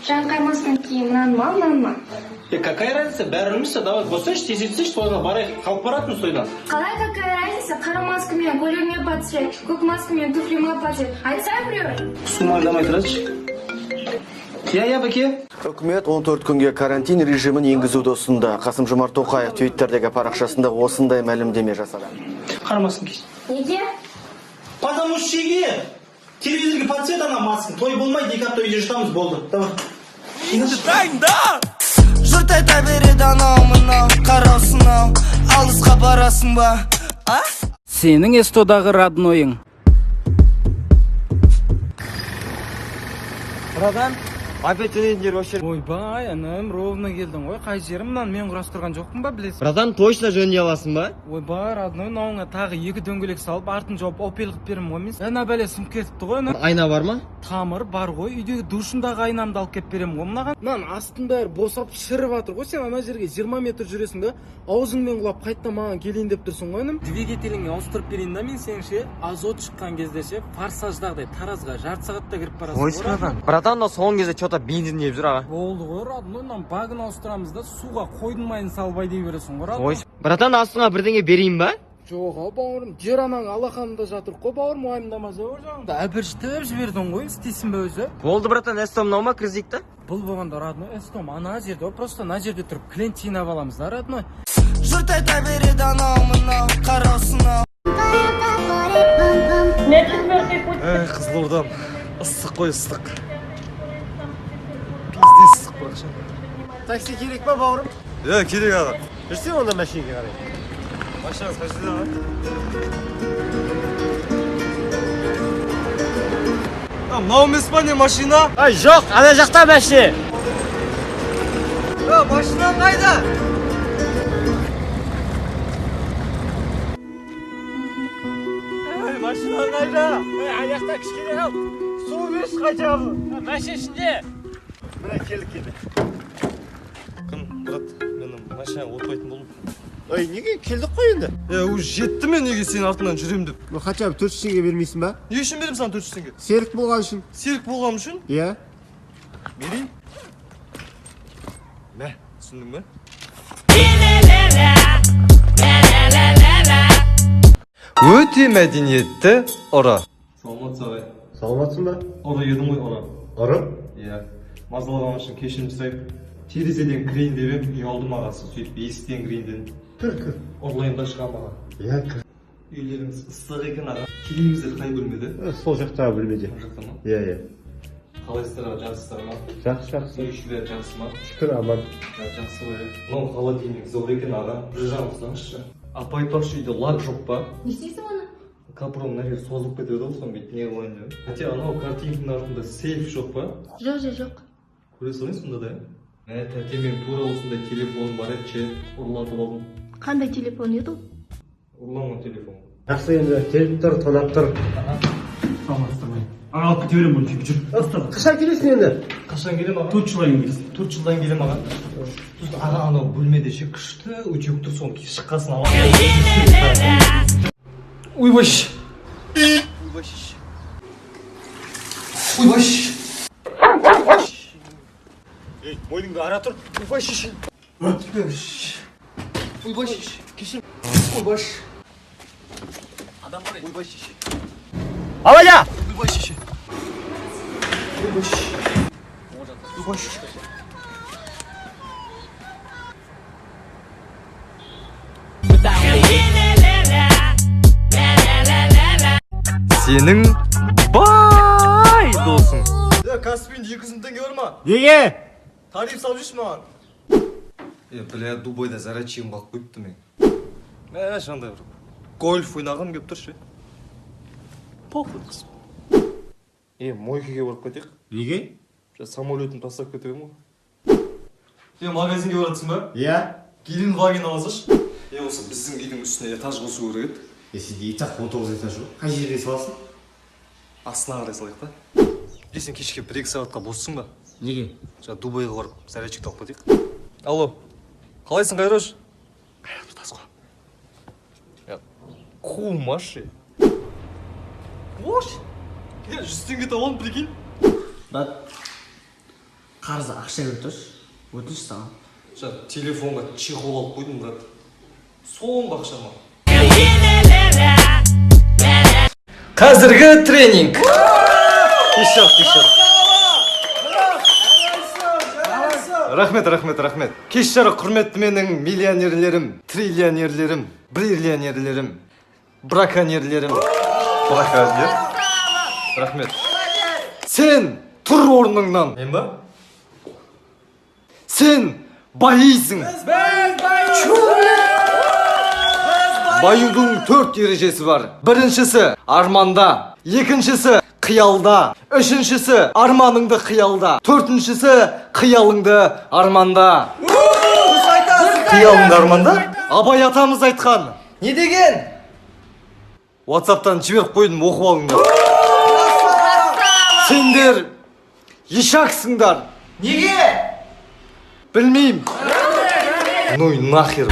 Жан қаймасынан кейін нан ма? Какая разница? Бәрімізші, давай қосайшы, тезетсейші, тойға барайық, қалып баратын тойдан. Қалай какая разница? Қара маскамен көйлегіме подсырет, көк маскамен туфлиме подсырет. Айтсай біреу. Сумайдамай тұрасышы. Я, бәке. Үкімет 14 күнге карантин режимін енгізуді ұсынды. Қасым-Жомарт Тоқаев Твиттердегі парақшасында осындай мәлімдеме жасады. Қарамасын кейші. Неге? Потому что шеге. Телевизорге подсвет ана маскын. Той болмайды, екі апта үйде жұтамыз болды. Давай. Жұрт айта береді анау-мынау, қараусынау, алысқа барасың ба? Сенің эстодағы роднойың. Братан, опять өнендер вообще. Ойбай, анам, ровно келдің ғой. Қай жерімнан мен құрастырған жоқпын ба, білесің? Братан, точно жөнде аласың ба? Ойбай, родной, науыңа тағы 2 дөңгелек салып, артын жауып, опел қып берім ғой мен. Ана бәле сынып кетіпті ғой, ана. Айна бар ма? Тамыр бар ғой, үйдегі душындағы айнамды алып кеп берем ғой мынаған. Нан астын бәрі босап шіріп жатыр ғой, сен ана жерге 20 метр жүресің да, аузыңмен құлап қайтта маған келейін деп тұрсың ғой, інім. Двигателіңе ауыстырып берейін да мен сенше, азот шыққан кезде ше, форсаждағыдай таразға жарты сағатта кіріп барасың. Ой, братан. Братан, да соңғы кезде что-то бензин жеп жүр аға. Болды ғой, родной, нан багын ауыстырамыз да, суға қойдың майын салбай дей бересің ғой, Ой, родной. братан, астыңа бірдеңе берейін ба? Жоға, бауырым, жер анаң алақанында жатыр қой, бауырым, уайымдамаса өр жағында. Әбірштіп жібердің ғой, істейсің бе өзі? Болды, братан, эстом мынау ма кірзейік та? Бұл болғанда, родной, эстом, ана жерде, просто ана жерде тұрып клиент жинап аламыз да, родной. Жұрт айта береді анау-мынау, қараусынау. Қызылордам, ыстық қой, ыстық. Пиздес ыстық бақша. Такси керек па, бауырым? Керек аға. Жүрсең онда машинеге қарай. Машинаңыз қайсыда аға? Мынау емес па не машина? Ай, жоқ, ана жақта машина. Машинаң қайда? Машинаң қайда? Ана жақта кішкене қал. Су берші қайтабы? Машина ішінде. Мына келдік. Күн, брат, мен машинаға отпайтын болдым. Ой, неге келдік қой енді? Уже жетті мен неге сенің артынан жүрем деп. Хотя бы 400 теңге бермейсің ба? Не үшін берем саған 400 теңге? Серік болған үшін. Серік болғам үшін? Иә. Берейін. Мә, түсіндің бе? Өте мәдениетті ұры. Саламатсың ағай. Саламатсың ба? Ұры едім ғой ұры. Ұры? Иә. Мазалаған үшін кешірім сұрайын. Терезеден кірейін деп едім, ұялдым ағасы. Сөйтіп есіктен кірейін дедім. Кір. Ұрлайын да шығам аға. Иә, кір. Үйлеріңіз ыстық екен аға. Келейіңіздер қай бөлмеде? Сол жақтағы бөлмеде. Ол жақта ма? Иә. Қалайсыздар аға, жақсысыздар ма? Жақсы. Үйшілер жақсы ма? Шүкір, аман. Жақсы ғой. Мынау холодильник зор екен аға. Bir жағын ұстаңызшы. Апа айтпақшы үйде лак жоқ па? Не істейсің оны? Капром мына жер созылып кетеді ғой, соны бүйтіп не қылайын деп. Хотя анау картинканың артында сейф жоқ па? Жоқ. Көре салайын сонда да. Тәте мен тура осындай телефоным бар еді ше, ұрлатып алдым. Қандай телефон еді ол? Ұрланған телефон. Жақсы енді, келіп тұр, тонап тұр. Саламатсыздар. Аға алып кете беремін бұны, жүр. Қашан келесің енді? Қашан келем аға? 4 жылдан кейін келесің. 4 жылдан келем аға. Сосын аға анау бөлмеде ше күшті утюг тұр, соны шыққасын аламын. Ойбаш. Ей, мойныңды ара тұр. Аваля! Сенің бай досың. Каспи'нде 200 теңге бар ма? Неге? Тариф салып жүрші маған. Бля, Дубайда зарядчигім қалып қойыпты мен. Шандай бір гольф ойнағым кеп тұр ше. Похуй қыз. Мойкеге барып кетейік. Неге? Самолетімді тастап кетемін ғой. Магазинге баратсың ба? Иә. Келін ваген аласыш. Осы біздің үйдің үстіне этаж қосу керек еді. Сенде итақ 19 этаж ғой. Қай жерге саласың? Астына қарай салайық та. Сен кешке 1-2 сағатқа боссың ба? Неге? Дубайға барып зарядчик алып кетейік. Алло. Қалайсың Қайрош? Қайрат тұтас қой. Кумаши. Ош. 100 теңге табамын, прикинь. брат, қарызы ақша бер тұршы, өтініш саған. Телефонға чехол алып қойдым, брат. Соңғы ақшама. Қазіргі тренинг. Кеш Рахмет. Кеш жарық, құрметті менің миллионерлерім, триллионерлерім, бриллионерлерім, браконьерлерім. Браконьер? Рахмет. Сен тұр орныңнан. Мен ба? Сен байисың. Баюдың 4 ережесі бар. Біріншісі арманда, екіншісі қиялда, үшіншісі арманыңды қиялда, төртіншісі қиялыңды арманда. Қиялыңды арманда? Абай атамыз айтқан. Не деген? WhatsApp'тан жіберіп қойдым, оқып алыңдар. Сендер ешаксыңдар. Неге? Білмеймін. Ну и нахер.